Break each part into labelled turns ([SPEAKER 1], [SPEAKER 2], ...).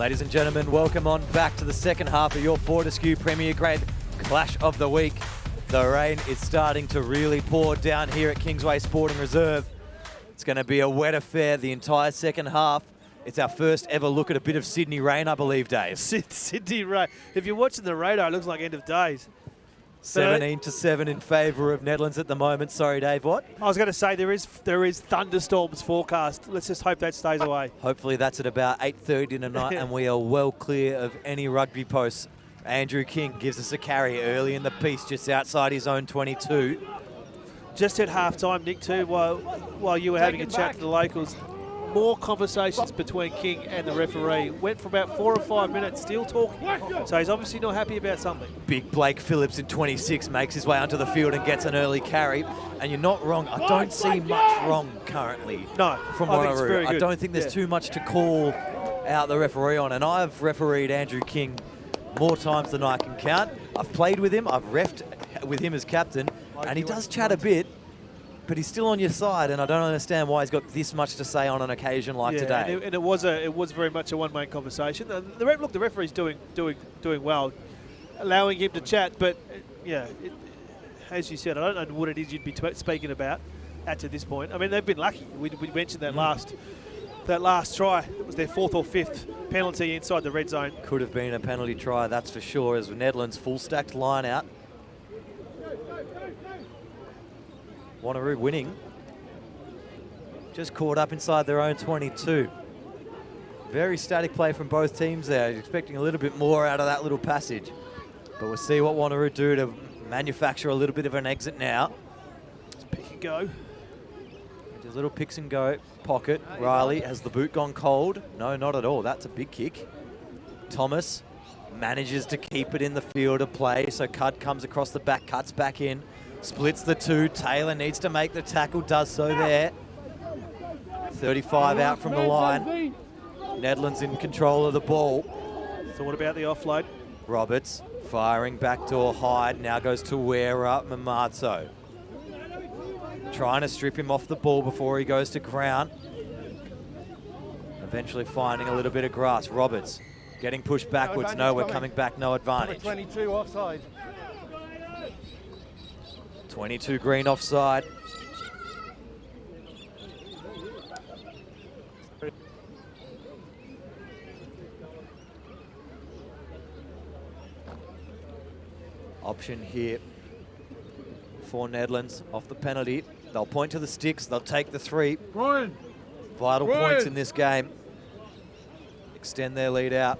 [SPEAKER 1] Ladies and gentlemen, welcome on back to the second half of your Fortescue Premier Grade Clash of the Week. The rain is starting to really pour down here at Kingsway Sporting Reserve. It's going to be a wet affair the entire second half. It's our first ever look at a bit of Sydney rain, I believe, Dave.
[SPEAKER 2] Sydney rain. If you're watching the radar, it looks like end of days.
[SPEAKER 1] 17-7 in favour of Netherlands at the moment. Sorry, Dave, what?
[SPEAKER 2] I was going to say there is thunderstorms forecast. Let's just hope that stays away.
[SPEAKER 1] Hopefully that's at about 8:30 tonight and we are well clear of any rugby posts. Andrew King gives us a carry early in the piece, just outside his own 22.
[SPEAKER 2] Just at half-time, Nick, too, while you were having a chat to the locals, more conversations between King and the referee. Went for about 4 or 5 minutes, still talking. So he's obviously not happy about something.
[SPEAKER 1] Big Blake Phillips in 26 makes his way onto the field and gets an early carry. And you're not wrong. I don't see much wrong currently from Wanneroo. I don't think there's too much to call out the referee on. And I've refereed Andrew King more times than I can count. I've played with him. I've refed with him as captain. And he does chat a bit, but he's still on your side, and I don't understand why he's got this much to say on an occasion like today.
[SPEAKER 2] And it was very much a one-man conversation. The referee's doing well, allowing him to chat. But as you said, I don't know what it is you'd be speaking about to this point. I mean, they've been lucky. We mentioned that last try. It was their 4th or 5th penalty inside the red zone.
[SPEAKER 1] Could have been a penalty try, that's for sure. As Netherlands full stacked line out. Wanneroo winning. Just caught up inside their own 22. Very static play from both teams there. Expecting a little bit more out of that little passage. But we'll see what Wanneroo do to manufacture a little bit of an exit now.
[SPEAKER 2] It's pick and go.
[SPEAKER 1] Just a little picks and go pocket. Riley, has the boot gone cold? No, not at all. That's a big kick. Thomas manages to keep it in the field of play. So Cud comes across the back, cuts back in. Splits the two. Taylor needs to make the tackle, does so there. 35 out from the line. Netherlands in control of the ball.
[SPEAKER 2] So what about the offload?
[SPEAKER 1] Roberts firing backdoor Hyde. Now goes to Wera Mamarzo. Trying to strip him off the ball before he goes to ground. Eventually finding a little bit of grass. Roberts getting pushed backwards. No, we're coming back, no advantage.
[SPEAKER 3] 22 offside.
[SPEAKER 1] 22 green offside. Option here for Netherlands off the penalty. They'll point to the sticks. They'll take the 3. Vital points in this game. Extend their lead out.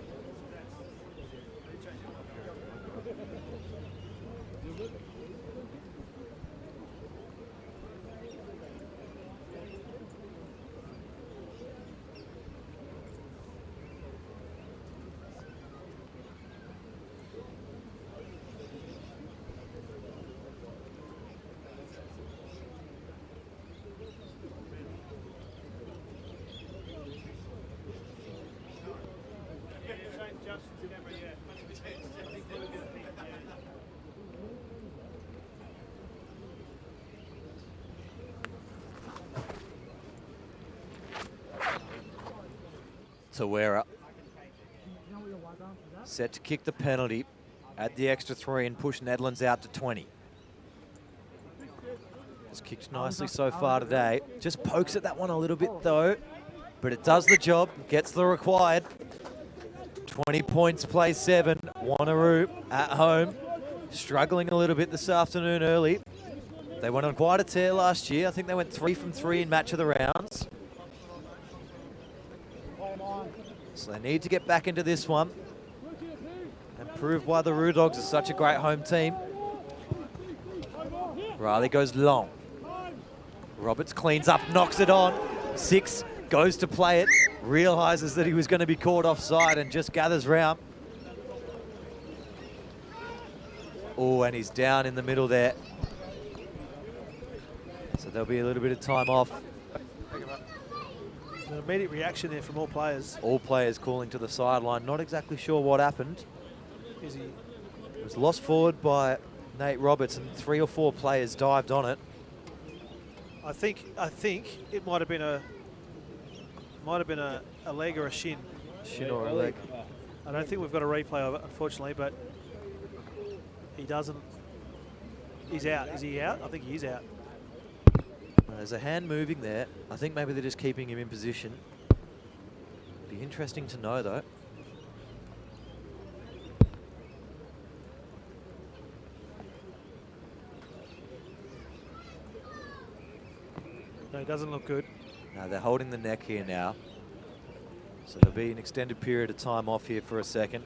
[SPEAKER 1] Tawera set to kick the penalty, add the extra 3 and push Netherlands out to 20. It's kicked nicely so far today. Just pokes at that one a little bit though, but it does the job, gets the required. 20 points, play 7. Wanneroo at home, struggling a little bit this afternoon early. They went on quite a tear last year. I think they went 3 from 3 in match of the rounds. So they need to get back into this one and prove why the Roo Dogs are such a great home team. Riley goes long. Roberts cleans up, knocks it on. 6 goes to play it, realises that he was going to be caught offside and just gathers round. Oh, and he's down in the middle there. So there'll be a little bit of time off.
[SPEAKER 2] An immediate reaction there from all players.
[SPEAKER 1] All players calling to the sideline. Not exactly sure what happened. It was lost forward by Nate Roberts and 3 or 4 players dived on it.
[SPEAKER 2] I think it might have been a leg or a shin.
[SPEAKER 1] Shin or a leg.
[SPEAKER 2] I don't think we've got a replay of it, unfortunately, but he doesn't. He's out. Is he out? I think he is out.
[SPEAKER 1] There's a hand moving there. I think maybe they're just keeping him in position. Be interesting to know, though.
[SPEAKER 2] No, it doesn't look good.
[SPEAKER 1] No, they're holding the neck here now. So there'll be an extended period of time off here for a second.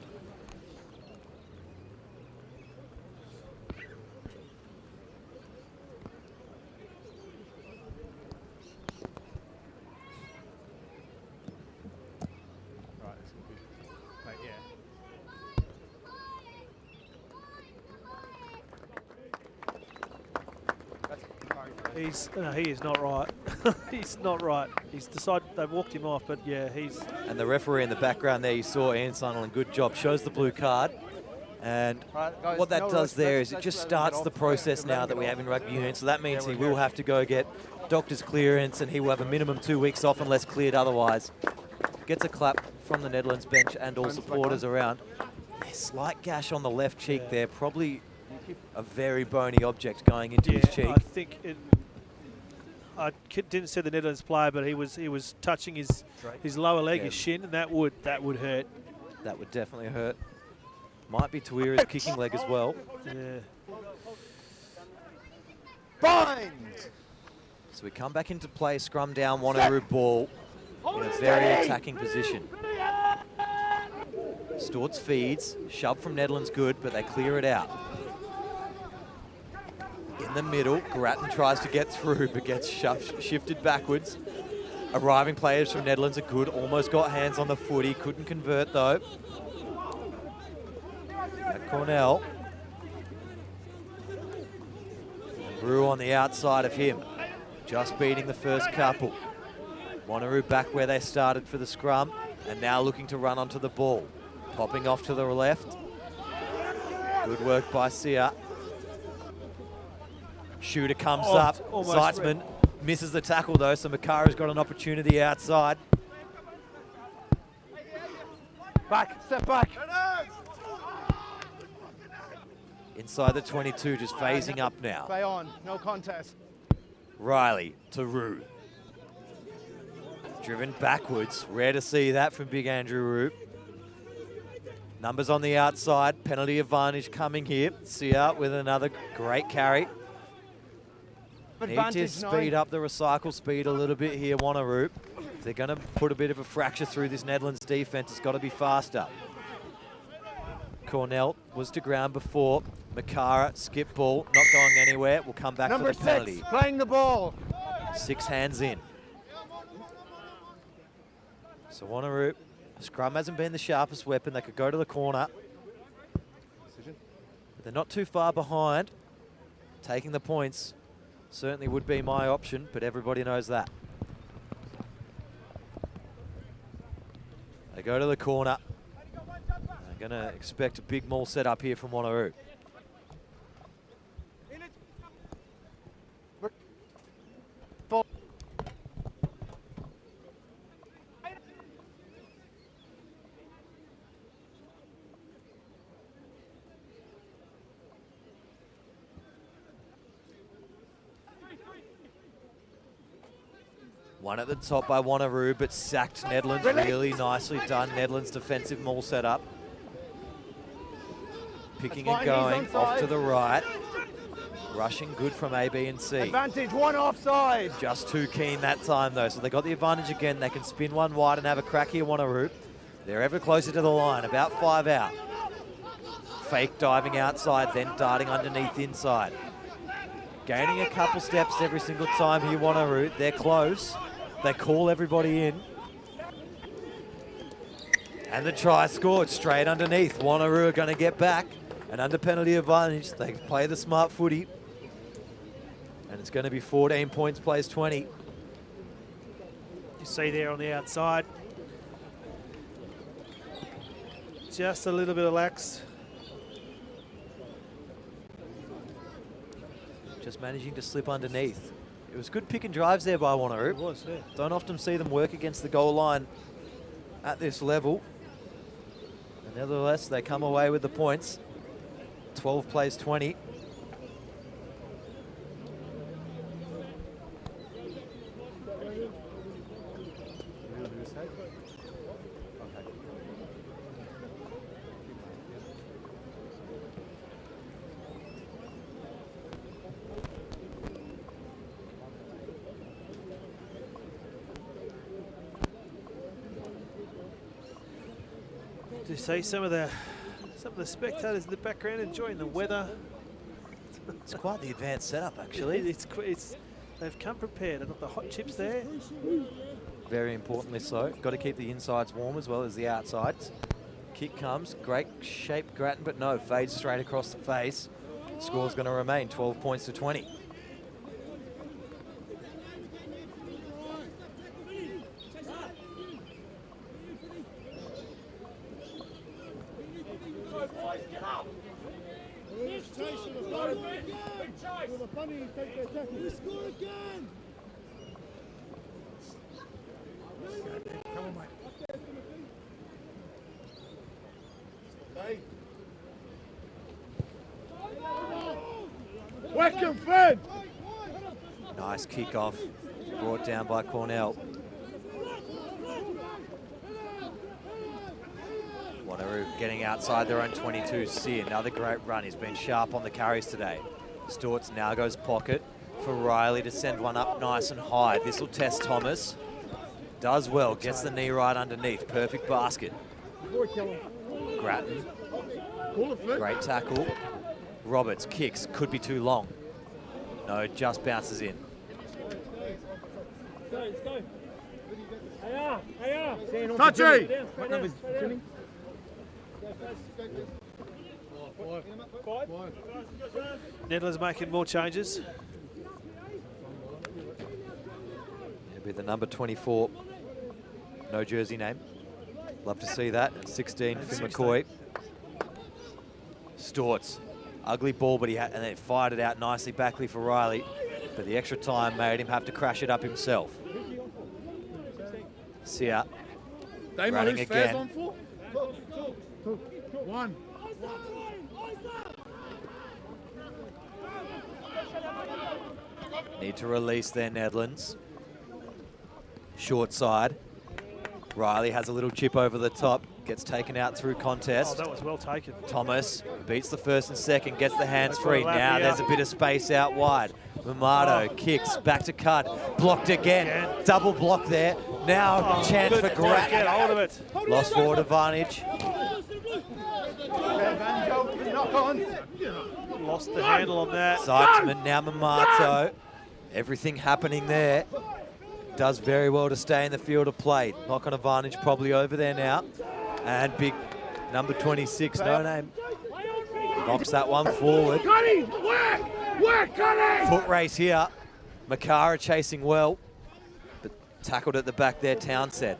[SPEAKER 2] He is not right. He's not right. He's decided they've walked him off, but yeah, he's.
[SPEAKER 1] And the referee in the background there, you saw Ian Sunderland, good job, shows the blue card. And guys, what that does there is it just starts the process now that we have in rugby union. So that means he will have to go get doctor's clearance and he will have a minimum 2 weeks off unless cleared otherwise. Gets a clap from the Netherlands bench and all supporters around. Slight gash on the left cheek there, probably a very bony object going into his cheek.
[SPEAKER 2] I think it. I didn't see the Netherlands player, but he was touching his lower leg, his shin, and that would hurt.
[SPEAKER 1] That would definitely hurt. Might be Tuira's kicking leg as well.
[SPEAKER 2] Yeah.
[SPEAKER 3] Bind!
[SPEAKER 1] So we come back into play, scrum down, Wanneroo ball in a very attacking position. Storts feeds, shove from Netherlands good, but they clear it out. In the middle, Grattan tries to get through, but gets shifted backwards. Arriving players from Netherlands are good, almost got hands on the footy, couldn't convert though. At Cornell. Brew on the outside of him, just beating the first couple. Wanneroo back where they started for the scrum, and now looking to run onto the ball. Popping off to the left. Good work by Sia. Shooter comes up. Zeitzman misses the tackle though, so Makara's got an opportunity outside.
[SPEAKER 3] Back, step back.
[SPEAKER 1] Inside the 22, just phasing up now.
[SPEAKER 3] Play on, no contest.
[SPEAKER 1] Riley to Roo. Driven backwards. Rare to see that from Big Andrew Roo. Numbers on the outside. Penalty advantage coming here. Sia with another great carry. Need to speed up the recycle speed a little bit here, Wanneroo. If they're going to put a bit of a fracture through this Netherlands defense, it's got to be faster. Cornell was to ground before. Makara, skip ball, not going anywhere. We'll come back for the penalty.
[SPEAKER 3] Number 6, playing the ball.
[SPEAKER 1] 6 hands in. So Wanneroo, scrum hasn't been the sharpest weapon. They could go to the corner. But they're not too far behind. Taking the points certainly would be my option, but everybody knows that. They go to the corner. They're going to expect a big maul set up here from Wanneroo. One at the top by Wanneroo, but sacked Netherlands. Really nicely done. Netherlands defensive maul setup. Picking and going off to the right. Rushing good from A, B and C.
[SPEAKER 3] Advantage, one offside.
[SPEAKER 1] Just too keen that time though. So they got the advantage again. They can spin one wide and have a crack here, Wanneroo. They're ever closer to the line, about 5 out. Fake diving outside, then darting underneath inside. Gaining a couple steps every single time here, Wanneroo. They're close. They call everybody in. And the try scored straight underneath. Wanneroo are going to get back. And under penalty advantage, they play the smart footy. And it's going to be 14 points, plays 20.
[SPEAKER 2] You see there on the outside. Just a little bit of lax.
[SPEAKER 1] Just managing to slip underneath. It was good pick and drives there by Wanneroo.
[SPEAKER 2] It was, yeah. Don't
[SPEAKER 1] often see them work against the goal line at this level. Nevertheless, they come away with the points. 12 plays 20.
[SPEAKER 2] To see some of the spectators in the background enjoying the weather.
[SPEAKER 1] It's quite the advanced setup, actually.
[SPEAKER 2] They've come prepared. They've got the hot chips there.
[SPEAKER 1] Very importantly so. Got to keep the insides warm as well as the outsides. Kick comes, great shape Grattan, but no, fades straight across the face. Score's going to remain 12 points to 20. Nice kick off, brought down by Cornell. Wanneroo getting outside their own 22. See, another great run. He's been sharp on the carries today. Storts now goes pocket for Riley to send one up nice and high. This will test Thomas. Does well, gets the knee right underneath. Perfect basket. Grattan, great tackle. Roberts kicks, could be too long. No, just bounces in.
[SPEAKER 3] Touchy!
[SPEAKER 2] Nedler's making more changes.
[SPEAKER 1] It'll be the number 24. No jersey name. Love to see that. And 16 for McCoy. Storts. Ugly ball, but and then fired it out nicely backly for Riley. But the extra time made him have to crash it up himself. Sia running again.
[SPEAKER 3] One.
[SPEAKER 1] Need to release their Netherlands. Short side. Riley has a little chip over the top. Gets taken out through contest.
[SPEAKER 2] Oh, that was well taken.
[SPEAKER 1] Thomas beats the first and second, gets the hands free. Now there's a bit of space out wide. Mamato kicks back to cut. Blocked again. Double block there. Now chance for Grattan.
[SPEAKER 2] Get hold of it.
[SPEAKER 1] Lost forward advantage.
[SPEAKER 2] Lost the handle on that.
[SPEAKER 1] Seitzman, now Mamato. Everything happening there. Does very well to stay in the field of play. Knock on advantage probably over there now. And big number 26, no name. Knocks that one forward. Foot race here. Makara chasing well, but tackled at the back there, Townsend.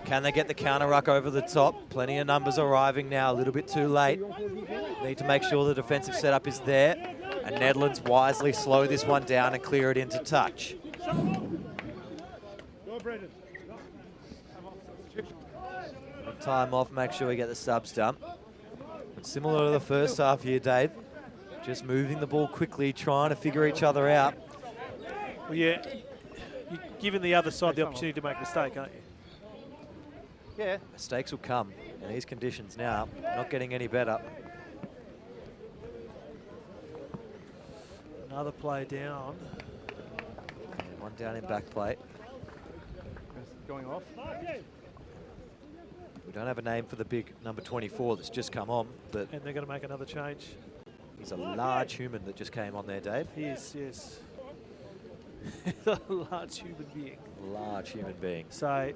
[SPEAKER 1] Can they get the counter ruck over the top? Plenty of numbers arriving now, a little bit too late. Need to make sure the defensive setup is there. And Netherlands wisely slow this one down and clear it into touch. Time off, make sure we get the subs done. But similar to the first half here, Dave. Just moving the ball quickly, trying to figure each other out.
[SPEAKER 2] Well, yeah, you're giving the other side the opportunity to make a mistake, aren't you?
[SPEAKER 3] Yeah.
[SPEAKER 1] Mistakes will come in these conditions now. Not getting any better.
[SPEAKER 2] Another play down.
[SPEAKER 1] And one down in back plate.
[SPEAKER 3] Going off.
[SPEAKER 1] We don't have a name for the big number 24 that's just come on, but
[SPEAKER 2] And they're going to make another change.
[SPEAKER 1] he's a large human that just came on there, Dave.
[SPEAKER 2] He is, yes. A large human being.
[SPEAKER 1] Large human being.
[SPEAKER 2] So,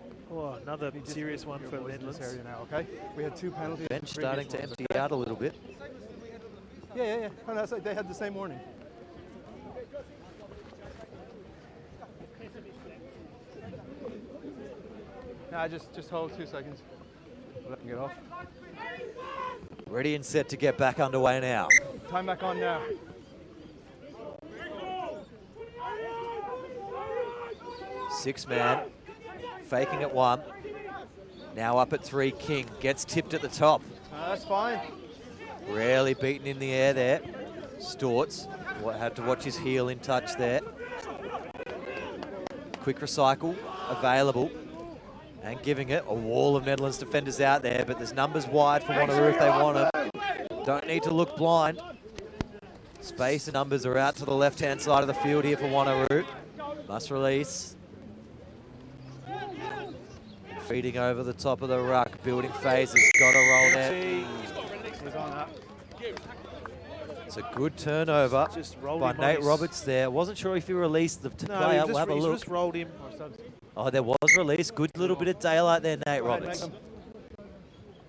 [SPEAKER 2] another serious one for Netherlands.
[SPEAKER 3] Now, okay? We had 2 penalties.
[SPEAKER 1] Bench starting to empty out a little bit.
[SPEAKER 3] Yeah. Oh, that's like they had the same warning. Nah, just hold 2 seconds. Let them get off.
[SPEAKER 1] Ready and set to get back underway now.
[SPEAKER 3] Time back on now.
[SPEAKER 1] Six-man, faking at 1. Now up at 3, King gets tipped at the top.
[SPEAKER 3] That's fine.
[SPEAKER 1] Rarely beaten in the air there. Storts had to watch his heel in touch there. Quick recycle available and giving it. A wall of Netherlands defenders out there, but there's numbers wide for Wanneroo if they want them. Don't need to look blind. Space and numbers are out to the left-hand side of the field here for Wanneroo. Must release. Feeding over the top of the ruck. Building phases. Got to roll there. It's a good turnover by Nate Roberts there. Wasn't sure if he released the player. We'll have a look.
[SPEAKER 2] Just rolled him.
[SPEAKER 1] Oh, there was release. Good little bit of daylight there, Nate Roberts.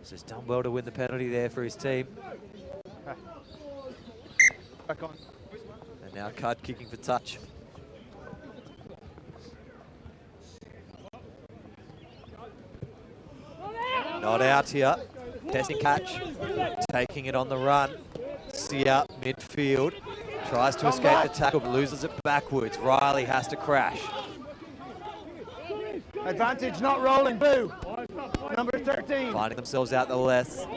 [SPEAKER 1] He's done well to win the penalty there for his team.
[SPEAKER 3] Back on.
[SPEAKER 1] And now Cud kicking for touch. Not out here. Testing catch. Taking it on the run. Sia midfield. Tries to escape the tackle, but loses it backwards. Riley has to crash.
[SPEAKER 3] Advantage, not rolling. Boo. Number 13.
[SPEAKER 1] Finding themselves out the left.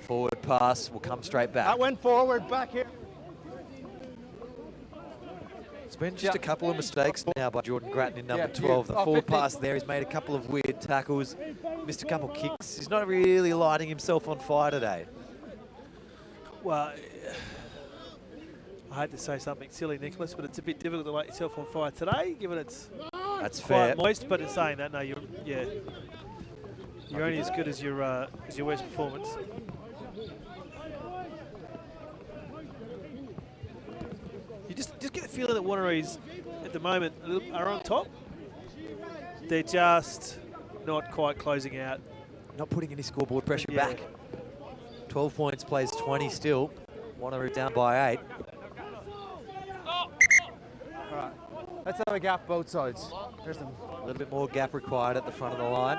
[SPEAKER 1] Forward pass will come straight back.
[SPEAKER 3] That went forward, back here.
[SPEAKER 1] It's been just a couple of mistakes now by Jordan Grattan in number 12. The forward pass there, he's made a couple of weird tackles, missed a couple of kicks. He's not really lighting himself on fire today.
[SPEAKER 2] Well, I hate to say something silly, Nicholas, but it's a bit difficult to light yourself on fire today, given it's
[SPEAKER 1] That's
[SPEAKER 2] quite
[SPEAKER 1] fair.
[SPEAKER 2] moist. But in saying that, no, you're only as good as your worst performance. You just get the feeling that Wanneroos at the moment are on top. They're just not quite closing out.
[SPEAKER 1] Not putting any scoreboard pressure back. 12 points, plays 20 still. Wanneroo down by 8.
[SPEAKER 3] All right. Let's have a gap both sides. There's them.
[SPEAKER 1] A little bit more gap required at the front of the line.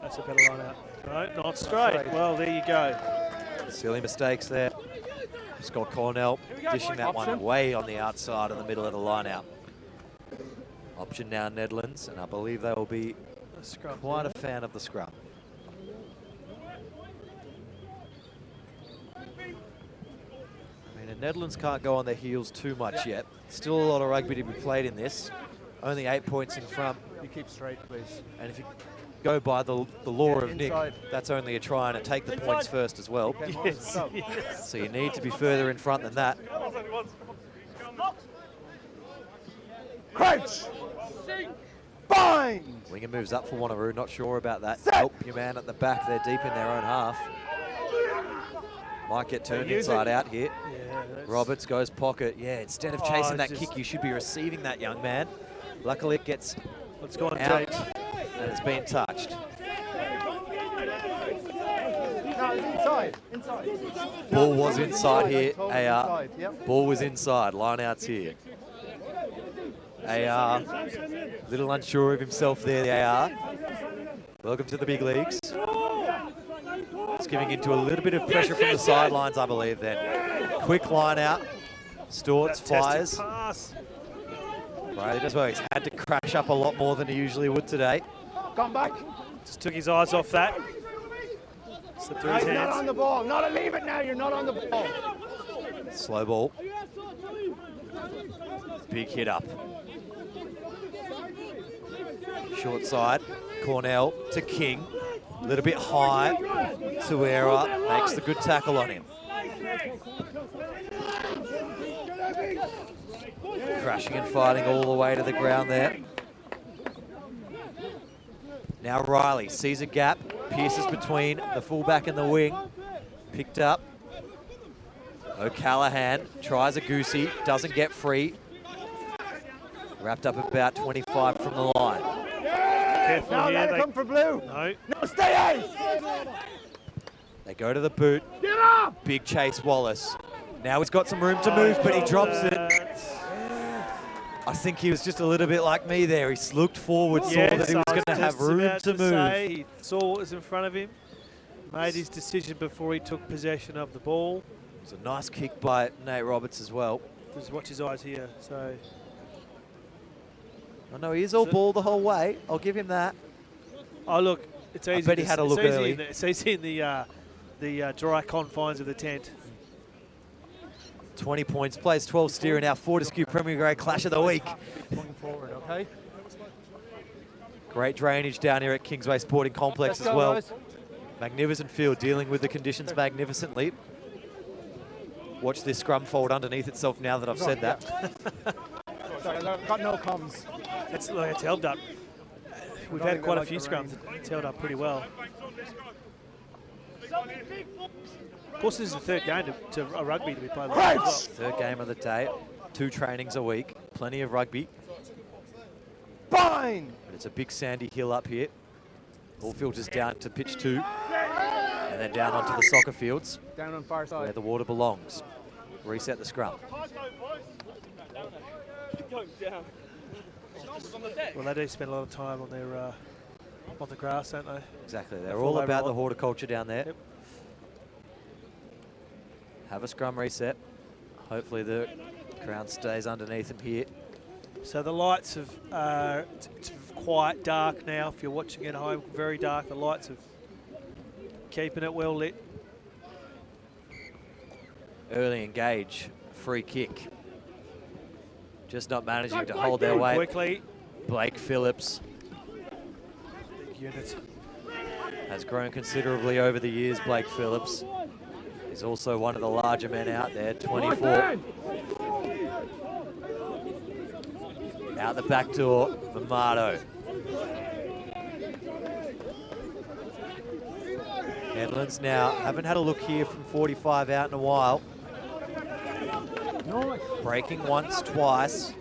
[SPEAKER 2] That's a better line out. No, not straight. Well, there you go.
[SPEAKER 1] Silly mistakes there. Scott Cornell dishing that one way on the outside in the middle of the line out. Option now Netherlands, and I believe they will be quite a fan of the scrum. I mean, the Netherlands can't go on their heels too much yet. Still a lot of rugby to be played in this. Only 8 points in front.
[SPEAKER 3] You keep straight, please.
[SPEAKER 1] And if you go by the law of Nick, that's only a try and take the points first as well.
[SPEAKER 2] Yes.
[SPEAKER 1] So you need to be further in front than that.
[SPEAKER 3] Crouch! Bind!
[SPEAKER 1] Winger moves up for Wanneroo, not sure about that. Help your man at the back, they're deep in their own half. Might get turned inside out here.
[SPEAKER 2] Yeah,
[SPEAKER 1] Roberts goes pocket. Yeah, instead of chasing that kick, you should be receiving that, young man. Luckily it gets
[SPEAKER 2] gone
[SPEAKER 1] out
[SPEAKER 2] deep.
[SPEAKER 1] and it's been touched.
[SPEAKER 3] No, it's inside. Inside.
[SPEAKER 1] Ball was inside here,
[SPEAKER 3] Totally
[SPEAKER 1] AR.
[SPEAKER 3] inside, yep.
[SPEAKER 1] Ball was inside, line out's here. AR, little unsure of himself there, the AR. Welcome to the big leagues. It's giving into a little bit of pressure from the sidelines, I believe, then. Quick line out. Storts fires. Riley does well. He's had to crash up a lot more than he usually would today.
[SPEAKER 3] Come back.
[SPEAKER 2] Just took his eyes off that. Slipped through his
[SPEAKER 3] Not
[SPEAKER 2] hands.
[SPEAKER 3] on the ball. Not leave it now. You're not on the ball.
[SPEAKER 1] Slow ball. Big hit up. Short side. Cornell to King. A little bit high. Tuera makes the good tackle on him. Crashing and fighting all the way to the ground there. Now Riley sees a gap, pierces between the fullback and the wing. Picked up. O'Callaghan tries a goosey, doesn't get free. Wrapped up about 25 from the line.
[SPEAKER 2] Careful
[SPEAKER 3] Now
[SPEAKER 2] here.
[SPEAKER 3] let it come for blue.
[SPEAKER 2] No.
[SPEAKER 3] No, stay out.
[SPEAKER 1] They go to the boot.
[SPEAKER 3] Get up.
[SPEAKER 1] Big chase Wallace. Now he's got some room to move, but he drops it. I think he was just a little bit like me there. He looked forward, saw that he was going to have room to move.
[SPEAKER 2] He saw what was in front of him, made his decision before he took possession of the ball.
[SPEAKER 1] It was a nice kick by Nate Roberts as well.
[SPEAKER 2] Just watch his eyes here. So
[SPEAKER 1] Oh, no, he is all ball the whole way. I'll give him that.
[SPEAKER 2] Oh, look, it's easy.
[SPEAKER 1] I bet he had a look early.
[SPEAKER 2] It's easy in the dry confines of the tent.
[SPEAKER 1] 20 points, plays 12 steer in our Fortescue Premier Grade Clash of the Week.
[SPEAKER 3] Going forward, okay?
[SPEAKER 1] Great drainage down here at Kingsway Sporting Complex as well.
[SPEAKER 3] Guys.
[SPEAKER 1] Magnificent field, dealing with the conditions magnificently. Watch this scrum fold underneath itself now that I've said that.
[SPEAKER 3] Sorry, I've got no comms.
[SPEAKER 2] It's held up. We've had quite a few scrums. It's held up pretty well. Of course, this is the third game to a rugby to be played. Like well.
[SPEAKER 1] Third game of the day. 2 trainings a week. Plenty of rugby.
[SPEAKER 3] Fine!
[SPEAKER 1] But it's a big sandy hill up here. All filters down to pitch 2. And then down onto the soccer fields.
[SPEAKER 3] Down on far side.
[SPEAKER 1] Where the water belongs. Reset the scrum.
[SPEAKER 2] Well, they do spend a lot of time on their on the grass, don't they?
[SPEAKER 1] Exactly. They're all about the horticulture down there.
[SPEAKER 2] Yep.
[SPEAKER 1] Have a scrum reset. Hopefully the ground stays underneath them here.
[SPEAKER 2] So the lights have it's quite dark now. If you're watching at home, very dark. The lights are keeping it well lit.
[SPEAKER 1] Early engage, free kick. Just not managing to hold their weight.
[SPEAKER 2] Quickly.
[SPEAKER 1] Blake Phillips
[SPEAKER 2] Big unit.
[SPEAKER 1] has grown considerably over the years. Blake Phillips is also one of the larger men out there, 24. Out the back door, Mamato. Netherlands now haven't had a look here from 45 out in a while. Breaking once, twice,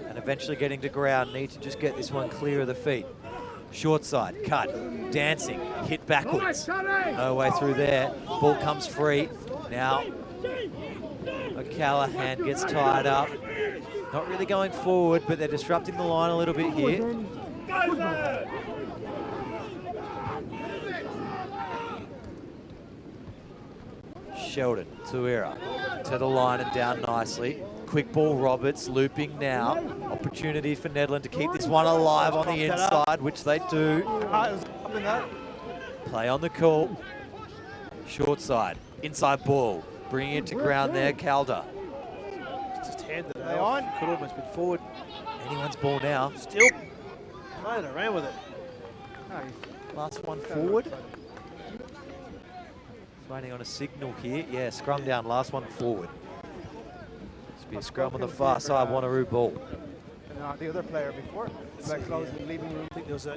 [SPEAKER 1] and eventually getting to ground. Need to just get this one clear of the feet. Short side, cut, dancing, hit backwards. No way through there. Ball comes free. Now O'Callaghan gets tied up. Not really going forward, but they're disrupting the line a little bit here. Sheldon, Tuira, to the line and down nicely. Quick ball, Roberts, looping now. Opportunity for Nedland to keep this one alive on the inside, which they do. Play on the call. Short side, inside ball. Bringing it to ground there, Calder.
[SPEAKER 2] Just handed it on. Could almost been forward.
[SPEAKER 1] Anyone's ball now.
[SPEAKER 2] Still playing around with it.
[SPEAKER 1] Last one forward. Waiting on a signal here. Yeah, scrum down, last one forward. Be a scrum on the far side, Wanneroo ball.
[SPEAKER 3] And the other player before, like close the leaving room.
[SPEAKER 2] I think there was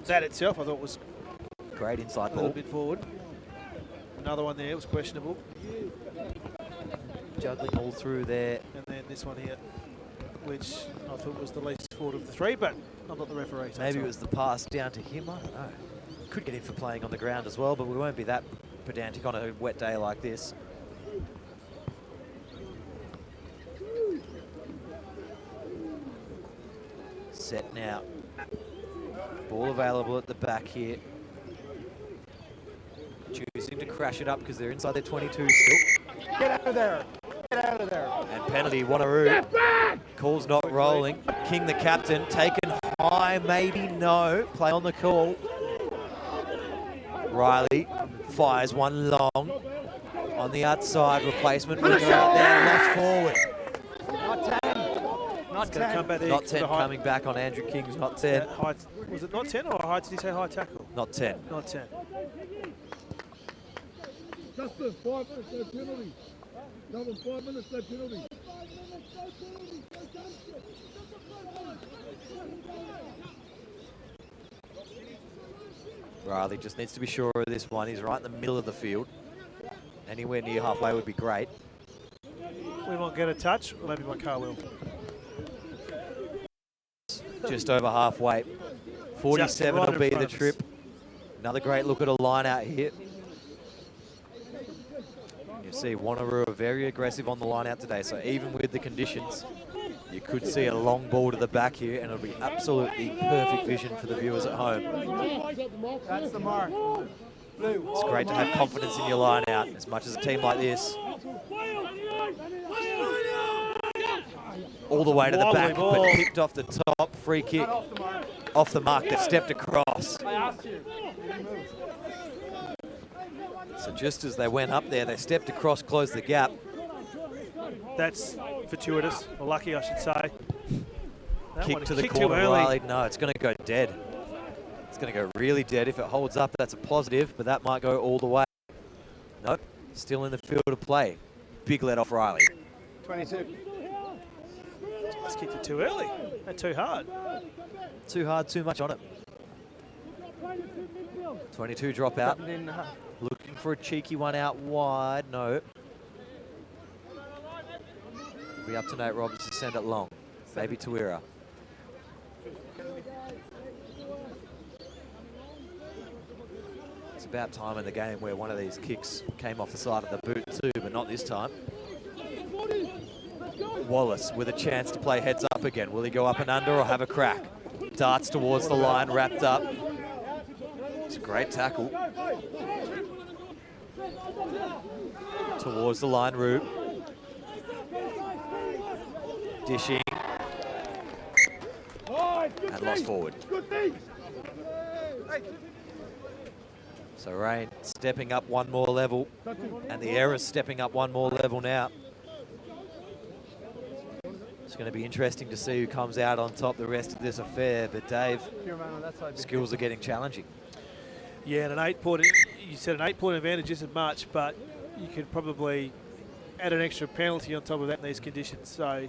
[SPEAKER 2] that itself. I thought was
[SPEAKER 1] great inside
[SPEAKER 2] a
[SPEAKER 1] ball.
[SPEAKER 2] little bit forward. Another one there was questionable.
[SPEAKER 1] Juggling all through there.
[SPEAKER 2] And then this one here, which I thought was the least forward of the 3, but I'm not the referee.
[SPEAKER 1] Maybe it was the pass down to him. I don't know. Could get in for playing on the ground as well, but we won't be that pedantic on a wet day like this. Set now. Ball available at the back here. Choosing to crash it up because they're inside their 22 still.
[SPEAKER 3] Get out of there. Get out of there.
[SPEAKER 1] And penalty, Wanneroo. Call's not rolling. King the captain, taken high, maybe no. Play on the call. Riley fires one long. On the outside, replacement winger out there, lost forward.
[SPEAKER 3] Not 10. Not 10.
[SPEAKER 2] Come back there
[SPEAKER 1] Not 10 coming back on Andrew King's, not 10.
[SPEAKER 2] Was it not 10 or high? Did he say high tackle?
[SPEAKER 1] Not 10.
[SPEAKER 2] Not 10.
[SPEAKER 4] Justin, 5 minutes, no penalty. Another 5 minutes, no penalty.
[SPEAKER 1] Riley just needs to be sure of this one. He's right in the middle of the field. Anywhere near halfway would be great.
[SPEAKER 2] We might get a touch, or maybe my car will.
[SPEAKER 1] Just over halfway. 47
[SPEAKER 2] right
[SPEAKER 1] will be the
[SPEAKER 2] us.
[SPEAKER 1] trip. Another great look at a line out here. You see Wanneroo are very aggressive on the line out today, so even with the conditions, you could see a long ball to the back here, and it'll be absolutely perfect vision for the viewers at home.
[SPEAKER 3] That's the mark. Blue.
[SPEAKER 1] It's great to have confidence in your line out, as much as a team like this. all the way to the back,
[SPEAKER 2] ball.
[SPEAKER 1] but kicked off the top. Free kick off the mark. They stepped across. So just as they went up there, they stepped across, closed the gap.
[SPEAKER 2] That's fortuitous, or lucky, I should say.
[SPEAKER 1] Kick to the corner, Riley. No, it's going to go dead. It's going to go really dead. If it holds up, that's a positive, but that might go all the way. Nope, still in the field of play. Big let off Riley.
[SPEAKER 3] 22.
[SPEAKER 2] Just kicked it too early. Not too hard.
[SPEAKER 1] Too hard, too much on it. 22 drop out. Looking for a cheeky one out wide. No. It'll be up to Nate Roberts to send it long. Maybe Tawira. It's about time in the game where one of these kicks came off the side of the boot too, but not this time. Wallace with a chance to play heads up again. Will he go up and under or have a crack? Darts towards the line, wrapped up. It's a great tackle. Towards the line, Rube. Dishing. And lost forward. So Rain stepping up one more level. And the errors stepping up one more level now. It's going to be interesting to see who comes out on top the rest of this affair. But Dave, skills are getting challenging.
[SPEAKER 2] Yeah, and an 8-point, you said an 8-point advantage isn't much, but you could probably add an extra penalty on top of that in these conditions. So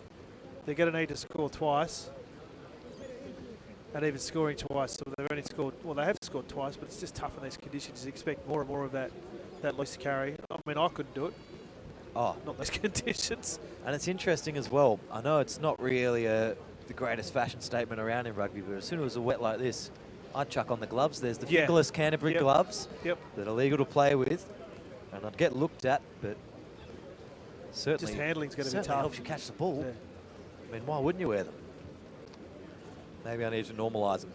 [SPEAKER 2] they're going to need to score twice. And even scoring twice, so they've only scored, well, they have scored twice, but it's just tough in these conditions. You expect more and more of that loose carry. I mean, I couldn't do it.
[SPEAKER 1] Oh,
[SPEAKER 2] not those conditions.
[SPEAKER 1] And it's interesting as well. I know it's not really the greatest fashion statement around in rugby, but as soon as it was a wet like this, I'd chuck on the gloves. There's the fingerless Canterbury gloves that are legal to play with, and I'd get looked at, but certainly
[SPEAKER 2] just handling's going to be tough.
[SPEAKER 1] Helps you catch the ball. Yeah. I mean, why wouldn't you wear them? Maybe I need to normalise them.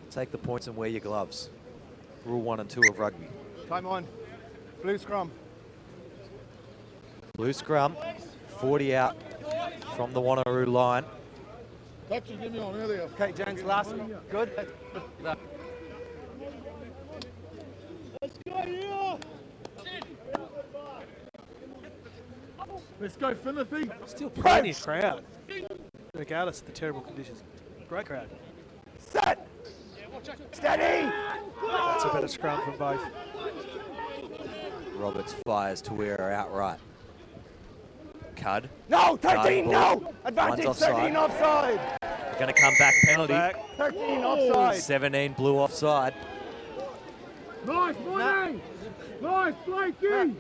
[SPEAKER 1] Take the points and wear your gloves. Rule 1 and 2 of rugby.
[SPEAKER 3] Time on. Blue scrum.
[SPEAKER 1] Blue scrum. 40 out from the Wanneroo line.
[SPEAKER 4] Give me on earlier.
[SPEAKER 3] Okay, gents, last. Good.
[SPEAKER 4] Let's go here. Let's go, Philippi.
[SPEAKER 2] Still plenty of crowd, regardless of the terrible conditions. Great crowd.
[SPEAKER 3] Set. Steady.
[SPEAKER 2] That's a better scrum from both.
[SPEAKER 1] Roberts fires to where are outright. Cud.
[SPEAKER 3] No, 13, no. Advantage, 13 offside.
[SPEAKER 1] They're going to come back penalty.
[SPEAKER 3] 13 offside.
[SPEAKER 1] 17 blue offside.
[SPEAKER 4] Nice, Morning. Nice, Blakey.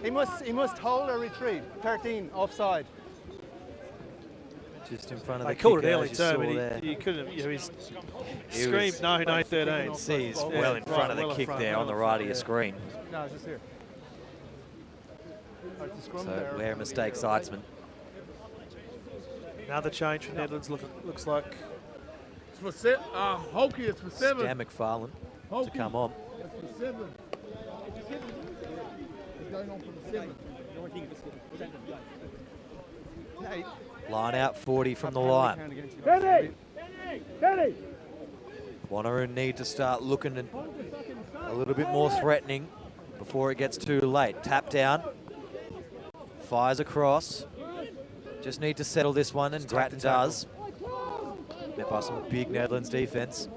[SPEAKER 3] He must hold or retreat. 13 offside.
[SPEAKER 1] Just in front of the
[SPEAKER 2] kicker. They called it
[SPEAKER 1] kicker,
[SPEAKER 2] early too, but he couldn't. He screamed no, 13.
[SPEAKER 1] See, he's well in front of the kick there on the right of your screen.
[SPEAKER 3] No, it's just here.
[SPEAKER 1] So where a mistake, Sidesman.
[SPEAKER 2] Another change for Netherlands. Looks like
[SPEAKER 4] it's for Hokey. It's for 7.
[SPEAKER 1] Stan McFarlane to come on.
[SPEAKER 4] It's for 7. It's going on for the 7.
[SPEAKER 1] Line out 40 from the line.
[SPEAKER 4] Kenny!
[SPEAKER 1] Wanneroo need to start looking a little bit more threatening before it gets too late. Tap down. Fires across. Just need to settle this one, and Grattan does. Met by some big Netherlands defense.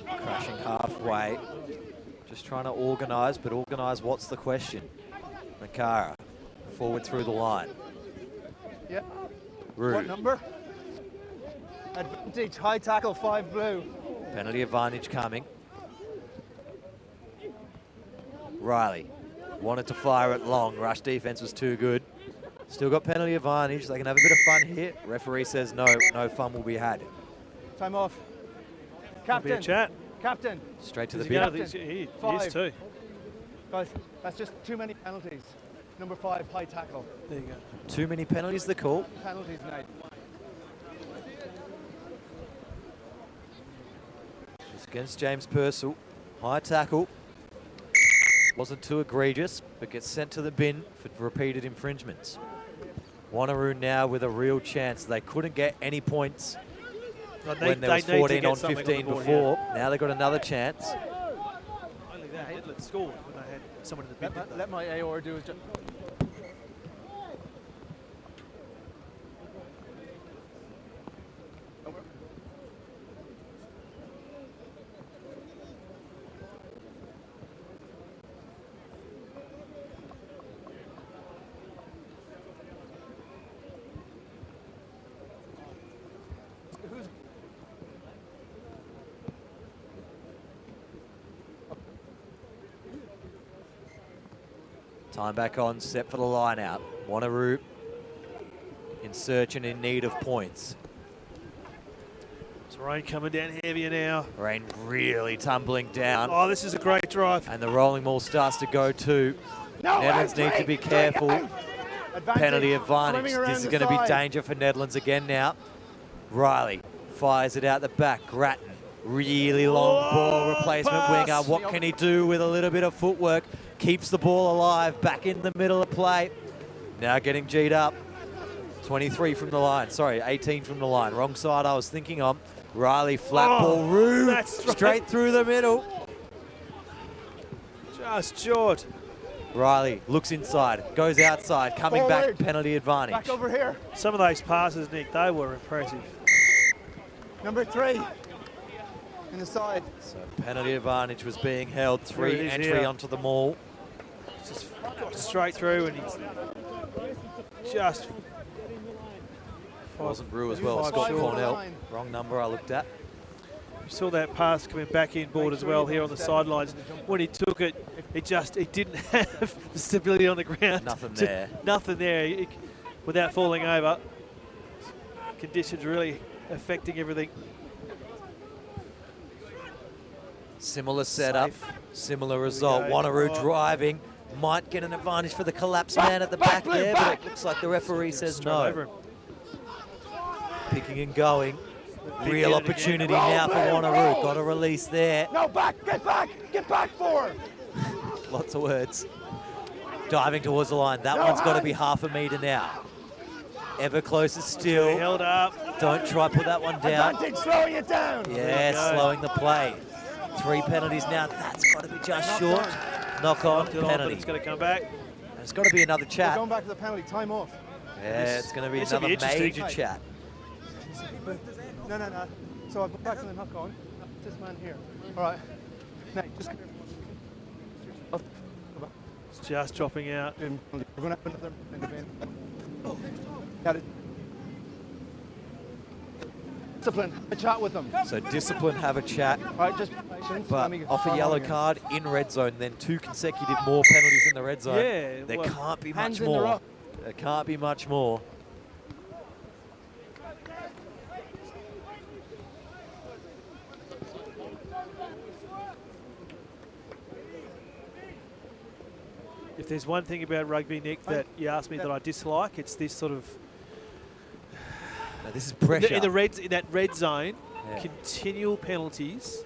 [SPEAKER 1] Crashing halfway. Just trying to organise, but organise what's the question? Makara, forward through the line.
[SPEAKER 3] Yep.
[SPEAKER 1] Rude.
[SPEAKER 3] What number? Advantage, high tackle, 5 blue.
[SPEAKER 1] Penalty advantage coming. Riley wanted to fire it long. Rush defense was too good. Still got penalty advantage. They can have a bit of fun here. Referee says no fun will be had.
[SPEAKER 3] Time off. Captain.
[SPEAKER 2] Be a chat.
[SPEAKER 3] Captain.
[SPEAKER 1] Straight to the
[SPEAKER 2] bin.
[SPEAKER 1] bin.
[SPEAKER 2] He is too.
[SPEAKER 3] Guys, that's just too many penalties. Number 5, high tackle.
[SPEAKER 2] There you go.
[SPEAKER 1] Too many penalties, the call.
[SPEAKER 3] Penalties, Nate.
[SPEAKER 1] against James Purcell. High tackle. Wasn't too egregious, but gets sent to the bin for repeated infringements. Wanneroo now with a real chance. They couldn't get any points when there was 14 on 15 before. Yeah. Now they've got another chance.
[SPEAKER 2] Only that, Edlund scored when they had someone in the bin.
[SPEAKER 3] Let my AOR do his job.
[SPEAKER 1] Time back on, set for the line out. Wanneroo in search and in need of points.
[SPEAKER 2] It's rain coming down heavier now.
[SPEAKER 1] Rain really tumbling down.
[SPEAKER 2] Oh, this is a great drive.
[SPEAKER 1] And the rolling ball starts to go too. Netherlands need to be careful. Penalty advantage. This is going to be danger for Netherlands again now. Riley fires it out the back. Grattan, really long ball, replacement winger. What can he do with a little bit of footwork? Keeps the ball alive, back in the middle of play. Now getting G'd up. 23 from the line, sorry, 18 from the line. Wrong side I was thinking on. Riley, flat ball, Roo, straight through the middle.
[SPEAKER 2] Just short.
[SPEAKER 1] Riley looks inside, goes outside, coming back, penalty advantage.
[SPEAKER 3] Back over here.
[SPEAKER 2] Some of those passes, Nick, they were impressive.
[SPEAKER 3] Number 3. In the side.
[SPEAKER 1] So penalty advantage was being held. 3 entry onto the maul.
[SPEAKER 2] Just got straight through and he's just...
[SPEAKER 1] Wasn't Roo as well, Scott Cornell. Wrong number I looked at.
[SPEAKER 2] You saw that pass coming back inboard as well here on the sidelines. When he took it, it didn't have the stability on the ground.
[SPEAKER 1] Nothing there.
[SPEAKER 2] Nothing there without falling over. Conditions really affecting everything.
[SPEAKER 1] Similar setup, similar result. Wanneroo driving, might get an advantage for the collapsed man at the back there, but it looks like the referee says no. Picking and going. Real opportunity now for Wanneroo. Got a release there.
[SPEAKER 3] No, get back for her.
[SPEAKER 1] Lots of words. Diving towards the line. That one's got to be half a metre now. Ever closer still.
[SPEAKER 2] Held up.
[SPEAKER 1] Don't try put that one down.
[SPEAKER 3] Slowing it down.
[SPEAKER 1] Yeah, slowing the play. 3 penalties now. That's got to be just short. Knock on, penalty.
[SPEAKER 2] It's got to come back.
[SPEAKER 1] And it's got to be another chat.
[SPEAKER 3] We're going back to the penalty. Time off.
[SPEAKER 1] Yeah, it's going to be another major chat.
[SPEAKER 3] No. So I'll go back to the knock on. This man here. All right. Nate, just...
[SPEAKER 2] It's just dropping out.
[SPEAKER 3] We're going to have another in the bin. Got it. Discipline, have a chat with them.
[SPEAKER 1] So discipline, have a chat.
[SPEAKER 3] All right, just patience.
[SPEAKER 1] But off a yellow card in red zone, then 2 consecutive more penalties in the red zone.
[SPEAKER 2] Yeah,
[SPEAKER 1] there can't be much more. There can't be much more.
[SPEAKER 2] If there's one thing about rugby, Nick, that you asked me that I dislike, it's this sort of...
[SPEAKER 1] Now this is pressure.
[SPEAKER 2] In that red zone, continual penalties.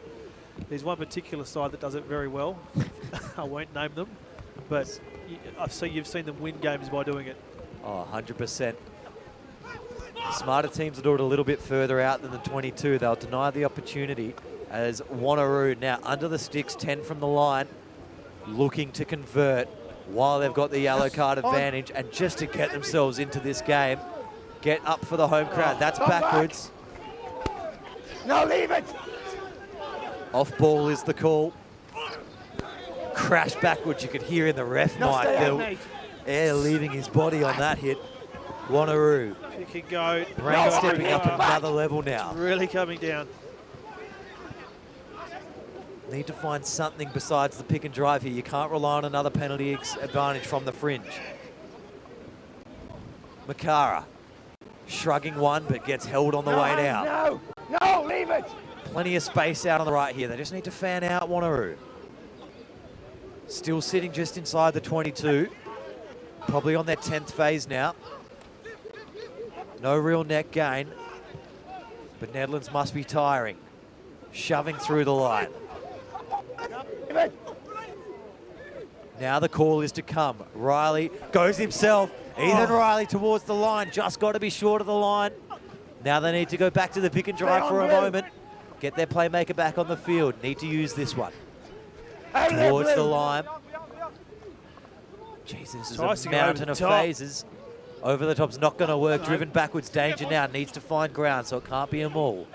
[SPEAKER 2] There's one particular side that does it very well. I won't name them, but you've seen them win games by doing it.
[SPEAKER 1] Oh, 100%. Smarter teams will do it a little bit further out than the 22. They'll deny the opportunity as Wanneroo now under the sticks, 10 from the line, looking to convert while they've got the yellow card advantage and just to get themselves into this game. Get up for the home crowd. That's backwards.
[SPEAKER 3] No, leave it.
[SPEAKER 1] Off ball is the call. Crash backwards. You could hear in the ref mic. Air leaving his body on that hit. Wanneroo.
[SPEAKER 2] Pick and go.
[SPEAKER 1] Rain stepping up another level now.
[SPEAKER 2] Really coming down.
[SPEAKER 1] Need to find something besides the pick and drive here. You can't rely on another penalty advantage from the fringe. Makara. Shrugging one, but gets held on the way down.
[SPEAKER 3] No, leave it.
[SPEAKER 1] Plenty of space out on the right here. They just need to fan out Wanneroo. Still sitting just inside the 22. Probably on their 10th phase now. No real net gain. But Netherlands must be tiring. shoving through the line. Now the call is to come. Riley goes himself. Ethan Riley towards the line. Just got to be short of the line. Now they need to go back to the pick and drive for a moment. Get their playmaker back on the field. Need to use this one. Towards the line. Jesus, this is a mountain of phases. Over the top's not going to work. Driven backwards. Danger now. Needs to find ground, so it can't be a maul.